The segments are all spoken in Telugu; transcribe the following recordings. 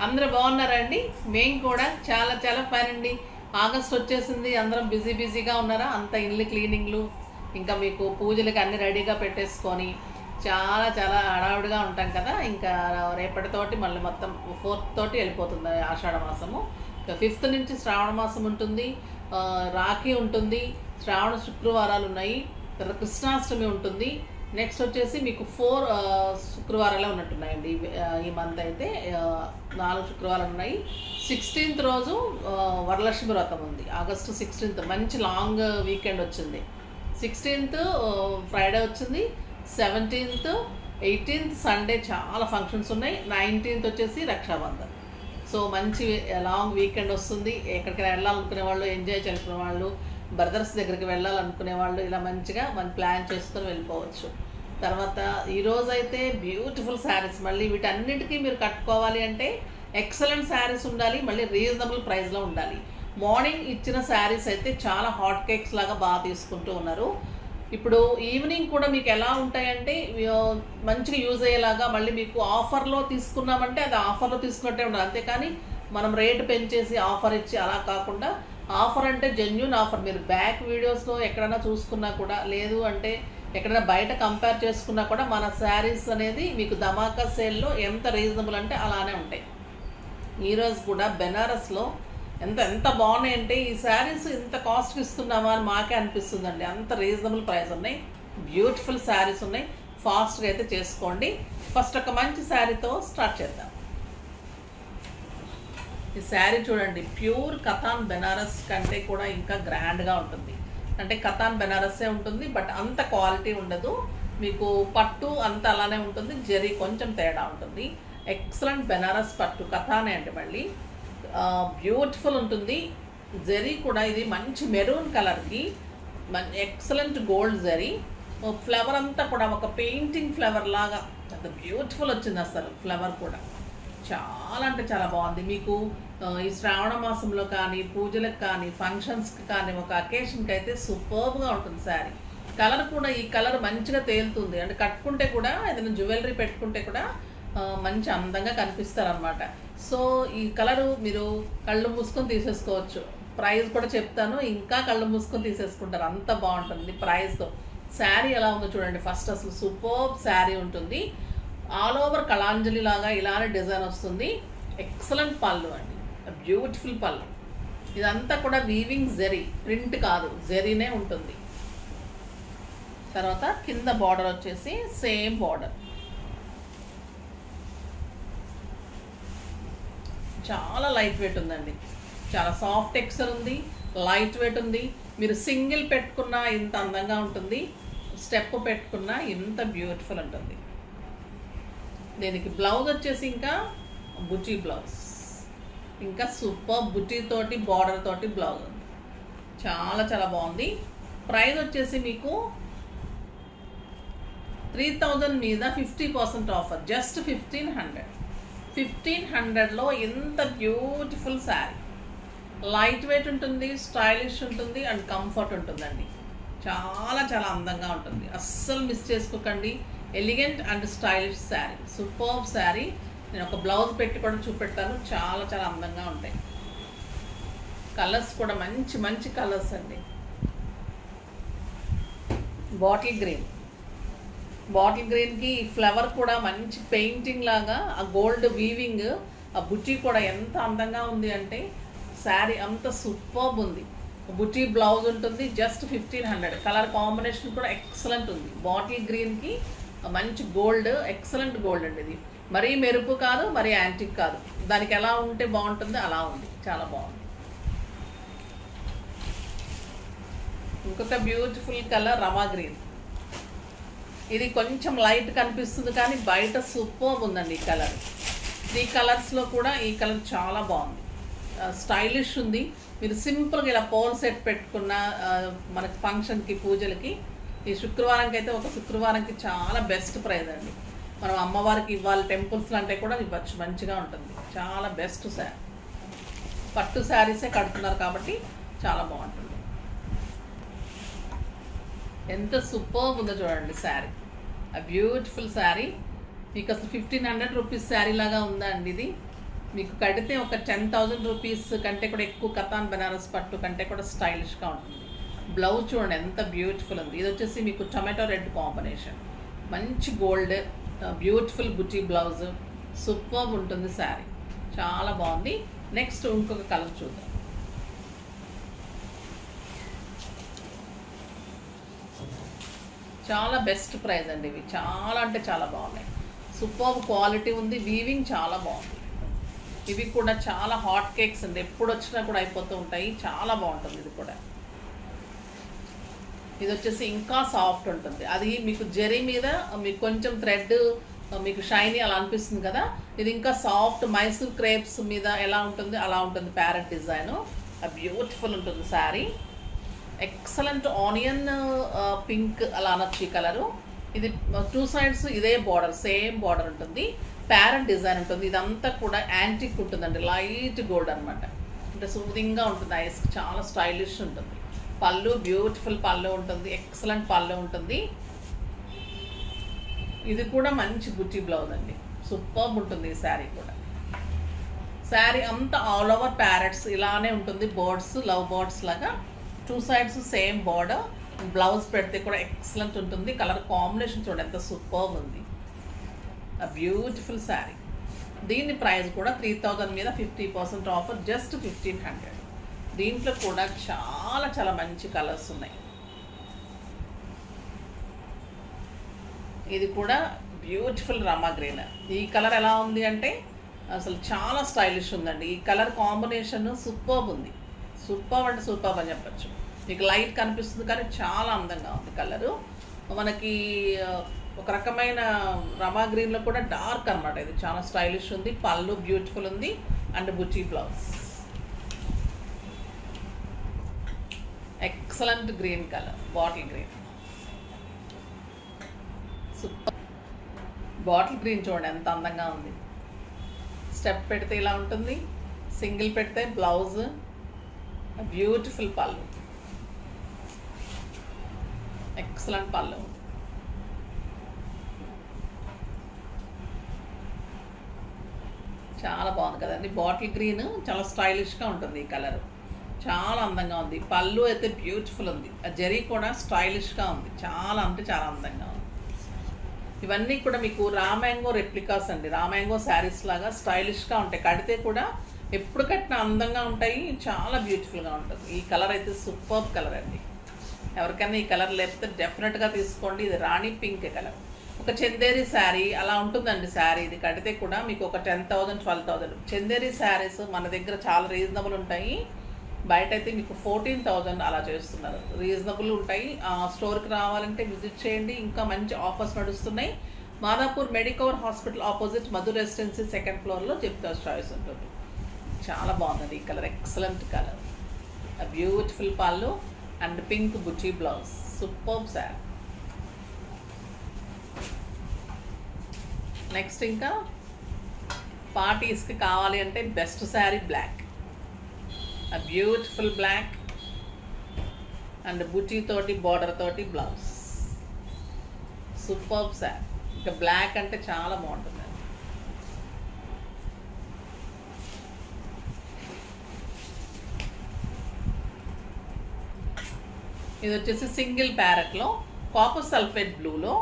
అందరూ బాగున్నారండి. మేము కూడా చాలా చాలా ఫైన్ అండి. ఆగస్ట్ వచ్చేసింది, అందరం బిజీగా ఉన్నారా? అంత ఇల్లు క్లీనింగ్లు, ఇంకా మీకు పూజలకి అన్ని రెడీగా పెట్టేసుకొని చాలా చాలా హడావుడిగా ఉంటాం కదా. ఇంకా రేపటితోటి మళ్ళీ మొత్తం 4th తోటి వెళ్ళిపోతుంది ఆషాఢ మాసము. 5th నుంచి శ్రావణ మాసం ఉంటుంది, రాఖీ ఉంటుంది, శ్రావణ శుక్రవారాలు ఉన్నాయి, తర్వాత కృష్ణాష్టమి ఉంటుంది. నెక్స్ట్ వచ్చేసి మీకు 4 శుక్రవారాలే ఉన్నట్టున్నాయండి ఈ మంత్ అయితే. 4 శుక్రవారాలు ఉన్నాయి. 16th రోజు వరలక్ష్మి వ్రతం ఉంది. ఆగస్టు 16th మంచి లాంగ్ వీకెండ్ వచ్చింది. 16th ఫ్రైడే వచ్చింది. 17th 18th సండే చాలా ఫంక్షన్స్ ఉన్నాయి. 19th వచ్చేసి రక్షాబంధన్. సో మంచి లాంగ్ వీకెండ్ వస్తుంది. ఎక్కడికైనా వెళ్ళాలనుకునే వాళ్ళు, ఎంజాయ్ చేసుకునే వాళ్ళు, బ్రదర్స్ దగ్గరికి వెళ్ళాలనుకునే వాళ్ళు ఇలా మంచిగా మనం ప్లాన్ చేసుకొని వెళ్ళిపోవచ్చు. తర్వాత ఈరోజు అయితే బ్యూటిఫుల్ శారీస్, మళ్ళీ వీటన్నిటికీ మీరు కట్టుకోవాలి అంటే ఎక్సలెంట్ శారీస్ ఉండాలి, మళ్ళీ రీజనబుల్ ప్రైస్లో ఉండాలి. మార్నింగ్ ఇచ్చిన శారీస్ అయితే చాలా హాట్ కేక్స్ లాగా బాగా తీసుకుంటూ ఉన్నారు. ఇప్పుడు ఈవినింగ్ కూడా మీకు ఎలా ఉంటాయంటే మంచిగా యూజ్ అయ్యేలాగా, మళ్ళీ మీకు ఆఫర్లో తీసుకున్నామంటే అది ఆఫర్లో తీసుకున్నట్టే ఉండాలి. అంతేకాని మనం రేటు పెంచేసి ఆఫర్ ఇచ్చి అలా కాకుండా, ఆఫర్ అంటే జెన్యూన్ ఆఫర్. మీరు బ్యాక్ వీడియోస్లో ఎక్కడైనా చూసుకున్నా కూడా, లేదు అంటే ఎక్కడైనా బయట కంపేర్ చేసుకున్నా కూడా మన శారీస్ అనేది మీకు ధమాకా సేల్లో ఎంత రీజనబుల్ అంటే అలానే ఉంటాయి. ఈరోజు కూడా బెనారస్లో ఎంత బాగున్నాయి అంటే, ఈ శారీస్ ఇంత కాస్ట్ ఇస్తున్నామా అని మాకే అనిపిస్తుందండి. అంత రీజనబుల్ ప్రైస్ ఉన్నాయి, బ్యూటిఫుల్ శారీస్ ఉన్నాయి. ఫాస్ట్గా అయితే చేసుకోండి. ఫస్ట్ ఒక మంచి శారీతో స్టార్ట్ చేద్దాం. ఈ శారీ చూడండి, ప్యూర్ కథాన్ బెనారస్ కంటే కూడా ఇంకా గ్రాండ్గా ఉంటుంది. అంటే కథాన్ బెనారస్సే ఉంటుంది, బట్ అంత క్వాలిటీ ఉండదు. మీకు పట్టు అంత అలానే ఉంటుంది, జరీ కొంచెం తేడా ఉంటుంది. ఎక్సలెంట్ బెనారస్ పట్టు కథానే అంటే మళ్ళీ బ్యూటిఫుల్ ఉంటుంది. జరీ కూడా ఇది మంచి మెరూన్ కలర్కి ఎక్సలెంట్ గోల్డ్ జరీ. ఫ్లవర్ అంతా కూడా ఒక పెయింటింగ్ ఫ్లవర్ లాగా అంత బ్యూటిఫుల్ వచ్చింది. అసలు ఫ్లవర్ కూడా చాలా అంటే చాలా బాగుంది. మీకు ఈ శ్రావణ మాసంలో కానీ, పూజలకు కానీ, ఫంక్షన్స్కి కానీ, ఒక అకేషన్కి అయితే సూపర్గా ఉంటుంది శారీ. కలర్ కూడా ఈ కలర్ మంచిగా తేలుతుంది. అంటే కట్టుకుంటే కూడా ఏదైనా జ్యువెలరీ పెట్టుకుంటే కూడా మంచి అందంగా కనిపిస్తారనమాట. సో ఈ కలరు మీరు కళ్ళు మూసుకొని తీసేసుకోవచ్చు. ప్రైస్ కూడా చెప్తాను, ఇంకా కళ్ళు మూసుకొని తీసేసుకుంటారు, అంత బాగుంటుంది ప్రైస్తో. శారీ ఎలా ఉందో చూడండి. ఫస్ట్ అసలు సూపర్ శారీ ఉంటుంది. ఆల్ ఓవర్ కళాంజలి లాగా ఇలానే డిజైన్ వస్తుంది. ఎక్సలెంట్ పళ్ళు అండి, బ్యూటిఫుల్ పళ్ళు. ఇదంతా కూడా వీవింగ్ జరీ, ప్రింట్ కాదు, జరీనే ఉంటుంది. తర్వాత కింద బార్డర్ వచ్చేసి సేమ్ బార్డర్. చాలా లైట్ వెయిట్ ఉందండి, చాలా సాఫ్ట్ టెక్స్చర్ ఉంది, లైట్ వెయిట్ ఉంది. మీరు సింగిల్ పెట్టుకున్నా ఇంత అందంగా ఉంటుంది, స్టెప్ పెట్టుకున్నా ఇంత బ్యూటిఫుల్ ఉంటుంది. దీనికి బ్లౌజ్ వచ్చేసి ఇంకా బుటీ బ్లౌజ్, ఇంకా సూపర్ బుటీ తోటి బార్డర్ తోటి బ్లౌజ్ ఉంది. చాలా చాలా బాగుంది. ప్రైస్ వచ్చేసి మీకు 3000 మీద 50% ఆఫర్, జస్ట్ 1500లో ఇంత బ్యూటిఫుల్ శారీ. లైట్ వెయిట్ ఉంటుంది, స్టైలిష్ ఉంటుంది అండ్ కంఫర్ట్ ఉంటుందండి. చాలా చాలా అందంగా ఉంటుంది, అస్సలు మిస్ చేసుకోకండి. Elegant and stylish sari, super sari. నేను ఒక బ్లౌజ్ పెట్టి కూడా చూపెడతాను, చాలా చాలా అందంగా ఉంటాయి. కలర్స్ కూడా మంచి మంచి కలర్స్ అండి. బాటిల్ గ్రీన్కి ఈ ఫ్లవర్ కూడా మంచి పెయింటింగ్ లాగా, ఆ గోల్డ్ వీవింగ్, ఆ బుటీ కూడా ఎంత అందంగా ఉంది అంటే శారీ అంత సూపర్బ్ ఉంది. బుటీ బ్లౌజ్ ఉంటుంది, జస్ట్ 1500. కలర్ కాంబినేషన్ కూడా ఎక్సలెంట్ ఉంది. బాటిల్ గ్రీన్కి మంచి గోల్డ్, ఎక్సలెంట్ గోల్డ్ అండి. ఇది మరీ మెరుపు కాదు, మరీ యాంటిక్ కాదు. దానికి ఎలా ఉంటే బాగుంటుందో అలా ఉంది, చాలా బాగుంది. ఇంకొక బ్యూటిఫుల్ కలర్ రమా గ్రీన్. ఇది కొంచెం లైట్ కనిపిస్తుంది కానీ బయట సూపర్ ఉందండి ఈ కలర్. 3 కలర్స్లో కూడా ఈ కలర్ చాలా బాగుంది, స్టైలిష్ ఉంది. మీరు సింపుల్గా ఇలా పోల్ సెట్ పెట్టుకున్న మనకి ఫంక్షన్కి, పూజలకి, ఈ శుక్రవారంకి అయితే ఒక శుక్రవారంకి చాలా బెస్ట్ ప్రైస్ అండి. మనం అమ్మవారికి ఇవ్వాలి, టెంపుల్స్లో అంటే కూడా ఇవ్వచ్చు, మంచిగా ఉంటుంది. చాలా బెస్ట్ శారీ. పట్టు శారీసే కడుతున్నారు కాబట్టి చాలా బాగుంటుంది. ఎంత సూపర్ ఉందో చూడండి శారీ, ఆ బ్యూటిఫుల్ శారీ. మీకు అసలు 1500 రూపీస్ శారీ లాగా ఉందా అండి ఇది? మీకు కడితే ఒక 10,000 రూపీస్ కంటే కూడా ఎక్కువ కతాన్ బనారస్ పట్టు కంటే కూడా స్టైలిష్గా ఉంటుంది. బ్లౌజ్ చూడండి ఎంత బ్యూటిఫుల్ ఉంది. ఇది వచ్చేసి మీకు టొమాటో రెడ్ కాంబినేషన్, మంచి గోల్డ్ బ్యూటిఫుల్ బుటీ బ్లౌజ్, సూపర్బ్ ఉంటుంది శారీ, చాలా బాగుంది. నెక్స్ట్ ఇంకొక కలర్ చూద్దాం. చాలా బెస్ట్ ప్రైస్ అండి ఇవి, చాలా అంటే చాలా బాగున్నాయి. సూపర్బ్ క్వాలిటీ ఉంది, వీవింగ్ చాలా బాగుంది. ఇవి కూడా చాలా హాట్ కేక్స్ అండి, ఎప్పుడు వచ్చినా కూడా అయిపోతూ ఉంటాయి, చాలా బాగుంటుంది. ఇది కూడా ఇది వచ్చేసి ఇంకా సాఫ్ట్ ఉంటుంది. అది మీకు జెరీ మీద మీకు కొంచెం థ్రెడ్ మీకు షైనీ అలా అనిపిస్తుంది కదా, ఇది ఇంకా సాఫ్ట్ మైసూర్ క్రేప్స్ మీద ఎలా ఉంటుంది అలా ఉంటుంది. ప్యారెట్ డిజైన్ బ్యూటిఫుల్ ఉంటుంది శారీ. ఎక్సలెంట్ ఆనియన్ పింక్ అలా అనొచ్చు ఈ కలరు. ఇది 2 సైడ్స్ ఇదే బార్డర్, సేమ్ బార్డర్ ఉంటుంది, ప్యారెట్ డిజైన్ ఉంటుంది. ఇదంతా కూడా యాంటిక్ ఉంటుందండి, లైట్ గోల్డ్ అనమాట. అంటే సూదింగ్గా ఉంటుంది, ఐస్ చాలా స్టైలిష్ ఉంటుంది. పళ్ళు బ్యూటిఫుల్ పళ్ళు ఉంటుంది, ఎక్సలెంట్ పళ్ళు ఉంటుంది. ఇది కూడా మంచి బుట్టి బ్లౌజ్ అండి, సూపర్బ్ ఉంటుంది ఈ శారీ కూడా. శారీ అంతా ఆల్ ఓవర్ ప్యారెట్స్ ఇలానే ఉంటుంది, బర్డ్స్ లవ్ బర్డ్స్ లాగా 2 సైడ్స్ సేమ్ బార్డర్. బ్లౌజ్ పెడితే కూడా ఎక్సలెంట్ ఉంటుంది. కలర్ కాంబినేషన్ చూడండి ఎంత సూపర్బ్ ఉంది, బ్యూటిఫుల్ శారీ. దీని ప్రైస్ కూడా 3,000 మీద 50% ఆఫర్, జస్ట్ 1,500. దీంట్లో కూడా చాలా చాలా మంచి కలర్స్ ఉన్నాయి. ఇది కూడా బ్యూటిఫుల్ రమా గ్రీన్. ఈ కలర్ ఎలా ఉంది అంటే అసలు చాలా స్టైలిష్ ఉందండి. ఈ కలర్ కాంబినేషన్ సూపర్బ్ ఉంది, సూపర్బ్ అంటే సూపర్బ్ అని చెప్పచ్చు. మీకు లైట్ కనిపిస్తుంది కానీ చాలా అందంగా ఉంది కలరు. మనకి ఒక రకమైన రమా గ్రీన్లో కూడా డార్క్ అనమాట. ఇది చాలా స్టైలిష్ ఉంది, పళ్ళు బ్యూటిఫుల్ ఉంది and buti blouse. Excellent green colour, bottle green, super. Bottle green చూడండి ఎంత అందంగా ఉంది. స్టెప్ పెడితే ఇలా ఉంటుంది, సింగిల్ పెడితే బ్లౌజ్, బ్యూటిఫుల్ పళ్ళు, ఎక్సలెంట్ పళ్ళు. చాలా బాగుంది కదండి. బాటిల్ గ్రీన్ చాలా స్టైలిష్గా ఉంటుంది ఈ కలర్, చాలా అందంగా ఉంది. పళ్ళు అయితే బ్యూటిఫుల్ ఉంది, ఆ జరీ కూడా స్టైలిష్గా ఉంది, చాలా అంటే చాలా అందంగా ఉంది. ఇవన్నీ కూడా మీకు రామ్యాంగో రెప్లికాస్ అండి, రామ్యాంగో శారీస్ లాగా స్టైలిష్గా ఉంటాయి. కడితే కూడా ఎప్పుడు కట్టినా అందంగా ఉంటాయి, చాలా బ్యూటిఫుల్గా ఉంటుంది. ఈ కలర్ అయితే సూపర్బ్ కలర్ అండి. ఎవరికైనా ఈ కలర్ లేకపోతే డెఫినెట్గా తీసుకోండి. ఇది రాణి పింక్ కలర్, ఒక చందేరి శారీ అలా ఉంటుందండి శారీ. ఇది కడితే కూడా మీకు ఒక 10,000 12,000. చందేరి శారీస్ మన దగ్గర చాలా రీజనబుల్ ఉంటాయి, బయట అయితే మీకు 14,000 అలా చేస్తున్నారు. రీజనబుల్ ఉంటాయి. స్టోర్కి రావాలంటే విజిట్ చేయండి, ఇంకా మంచి ఆఫర్స్ నడుస్తున్నాయి. Madhapur Medicover hospital opposite Madhur residency 2nd ఫ్లోర్లో జెప్తాస్ చాయిస్ ఉంటుంది. చాలా బాగుంది ఈ కలర్, ఎక్సలెంట్ కలర్, బ్యూటిఫుల్ పళ్ళు అండ్ పింక్ బుటీ బ్లౌజ్, సూపర్బ్ శారీ. నెక్స్ట్ ఇంకా పార్టీస్కి కావాలి అంటే best sari black, beautiful black and బుటీ తోటి బార్డర్ తోటి బ్లౌజ్, సూపర్బ్ శారీ. ఇంకా బ్లాక్ అంటే చాలా బాగుంటుంది. ఇది వచ్చేసి సింగిల్ ప్యారెట్లో కాపర్ సల్ఫేట్ బ్లూలో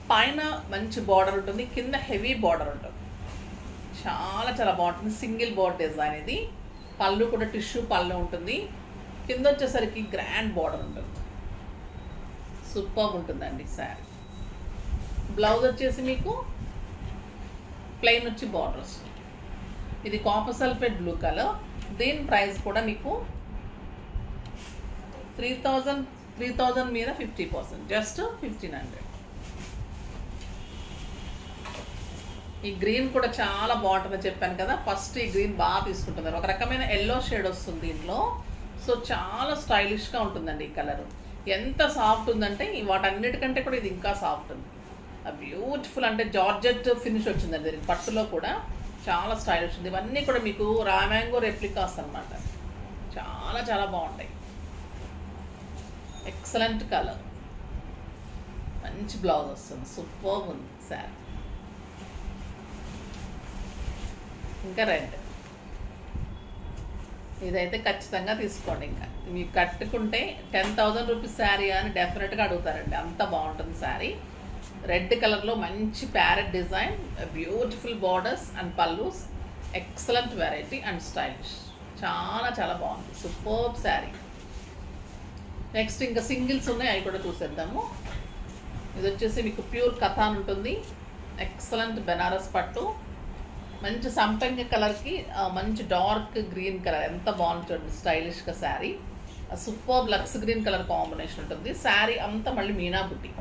పైన మంచి బార్డర్ ఉంటుంది, కింద హెవీ బార్డర్ ఉంటుంది, చాలా చాలా బాగుంటుంది. సింగిల్ బార్డర్ డిజైన్ ఇది. పళ్ళు కూడా టిష్యూ పళ్ళు ఉంటుంది, కింద వచ్చేసరికి గ్రాండ్ బార్డర్ ఉంటుంది, సూపర్బ్ ఉంటుందండి శారీ. బ్లౌజ్ వచ్చేసి మీకు ప్లెయిన్ వచ్చి బార్డర్స్. ఇది కాపర్ సల్ఫేట్ బ్లూ కలర్. దీని ప్రైస్ కూడా మీకు 3,000 మీద 50%, జస్ట్ 1,500. ఈ గ్రీన్ కూడా చాలా బాగుంటుందని చెప్పాను కదా, ఫస్ట్ ఈ గ్రీన్ బాగా తీసుకుంటున్నారు. ఒక రకమైన ఎల్లో షేడ్ వస్తుంది దీంట్లో, సో చాలా స్టైలిష్గా ఉంటుందండి ఈ కలర్. ఎంత సాఫ్ట్ ఉందంటే వాటన్నిటికంటే కూడా ఇది ఇంకా సాఫ్ట్ ఉంది, బ్యూటిఫుల్. అంటే జార్జెట్ ఫినిష్ వచ్చిందండి దీనికి, పట్టులో కూడా చాలా స్టైలిష్ ఉంది. ఇవన్నీ కూడా మీకు రామ్యాంగో రెప్లికాస్ అనమాట, చాలా చాలా బాగుంటాయి. ఎక్సలెంట్ కలర్, మంచి బ్లౌజ్ వస్తుంది, సూపర్బ్ ఉంది శారీ. ఇంకా రెడ్, ఇదైతే ఖచ్చితంగా తీసుకోండి. ఇంకా మీకు కట్టుకుంటే 10,000 రూపీస్ శారీ అని డెఫినెట్గా అడుగుతారండి, అంత బాగుంటుంది శారీ. రెడ్ కలర్లో మంచి parrot design, beautiful borders and pallus, excellent variety and stylish, చాలా చాలా బాగుంది, సూపర్బ్ శారీ. నెక్స్ట్ ఇంకా సింగిల్స్ ఉన్నాయి, అవి కూడా చూసేద్దాము. ఇది వచ్చేసి మీకు ప్యూర్ కథాన్ ఉంటుంది, ఎక్సలెంట్ బెనారస్ పట్టు, మంచి సంపంగి కలర్కి మంచి డార్క్ గ్రీన్ కలర్, ఎంత బాగుంది చూడండి, స్టైలిష్గా sari. Super lux green colour combination ఉంటుంది. శారీ అంతా మళ్ళీ మీనా బుట్టి,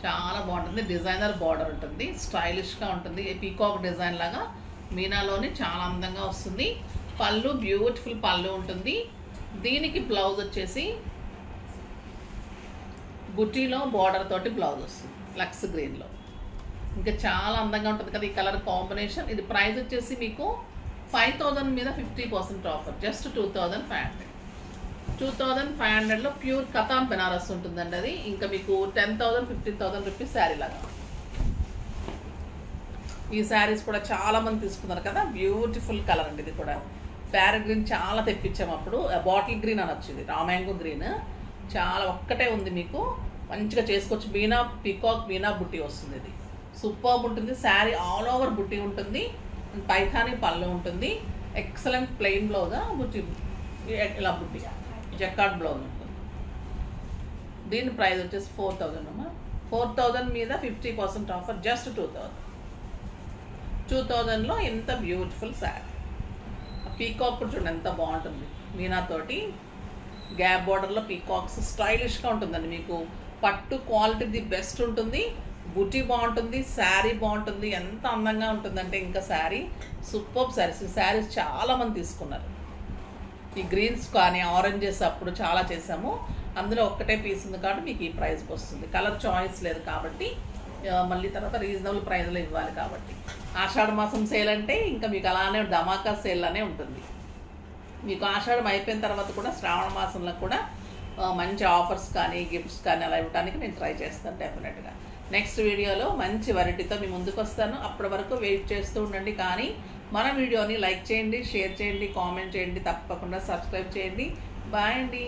చాలా బాగుంటుంది. డిజైనర్ బార్డర్ ఉంటుంది, స్టైలిష్గా ఉంటుంది, పీకాక్ డిజైన్ లాగా మీనాలోని చాలా అందంగా వస్తుంది. పళ్ళు బ్యూటిఫుల్ పళ్ళు ఉంటుంది. దీనికి బ్లౌజ్ వచ్చేసి బుట్టీలో బార్డర్ తోటి బ్లౌజ్ వస్తుంది లక్స్ గ్రీన్లో. ఇంకా చాలా అందంగా ఉంటుంది కదా ఈ కలర్ కాంబినేషన్. ఇది ప్రైస్ వచ్చేసి మీకు 5,000 మీద 50% offer, just 2,500. 2,500లో pure katan Banaras ఉంటుందండి అది. ఇంకా మీకు 10,000 15,000 రూపీస్ శారీ లాగా. ఈ శారీస్ కూడా చాలా మంది తీసుకున్నారు కదా, బ్యూటిఫుల్ కలర్ అండి. ఇది కూడా ప్యారెట్ గ్రీన్ చాలా తెప్పించాము అప్పుడు, బాటిల్ గ్రీన్ అని వచ్చింది, రామాంగో గ్రీన్ చాలా ఒక్కటే ఉంది, మీకు మంచిగా చేసుకోవచ్చు. మీనా పీకాక్ మీనా బుట్టి వస్తుంది, ఇది సూపర్ ఉంటుంది. శారీ ఆల్ ఓవర్ బుట్టి ఉంటుంది, పైథానీ పళ్ళు ఉంటుంది, ఎక్సలెంట్ ప్లెయిన్ బ్లౌజ్, బుట్టి ఇలా బుట్టి జకార్డ్ బ్లౌజ్ ఉంటుంది. దీని ప్రైస్ వచ్చేసి 4,000 అమ్మా. 4,000 మీద 50% ఆఫర్, జస్ట్ 2,000. 2,000లో ఎంత బ్యూటిఫుల్ శారీ. పీకాక్ కూడా చూడండి ఎంత బాగుంటుంది, మీనాతోటి గ్యాప్ బార్డర్లో పీకాక్స్, స్టైలిష్గా ఉంటుందండి. మీకు పట్టు క్వాలిటీ ది బెస్ట్ ఉంటుంది, బుటీ బాగుంటుంది, శారీ బాగుంటుంది, ఎంత అందంగా ఉంటుందంటే ఇంకా శారీ సూపర్ శారీస్. ఈ శారీస్ చాలామంది తీసుకున్నారు. ఈ గ్రీన్స్ కానీ ఆరెంజెస్ అప్పుడు చాలా చేసాము, అందులో ఒక్కటే పీస్ ఉంది కాబట్టి మీకు ఈ ప్రైస్కి వస్తుంది. కలర్ చాయిస్ లేదు కాబట్టి మళ్ళీ తర్వాత రీజనబుల్ ప్రైస్లో ఇవ్వాలి కాబట్టి. ఆషాఢ మాసం సేల్ అంటే ఇంకా మీకు అలానే ధమాకా సేల్ అనే ఉంటుంది. మీకు ఆషాఢం అయిపోయిన తర్వాత కూడా శ్రావణ మాసంలో కూడా మంచి ఆఫర్స్ కానీ గిఫ్ట్స్ కానీ అలా ఇవ్వడానికి నేను ట్రై చేస్తాను డెఫినెట్గా. నెక్స్ట్ వీడియోలో మంచి వెరైటీతో మీ ముందుకు వస్తాను. అప్పటి వరకు వెయిట్ చేస్తూ ఉండండి. కానీ మన వీడియోని లైక్ చేయండి, షేర్ చేయండి, కామెంట్ చేయండి, తప్పకుండా సబ్స్క్రైబ్ చేయండి. బాయ్ అండి.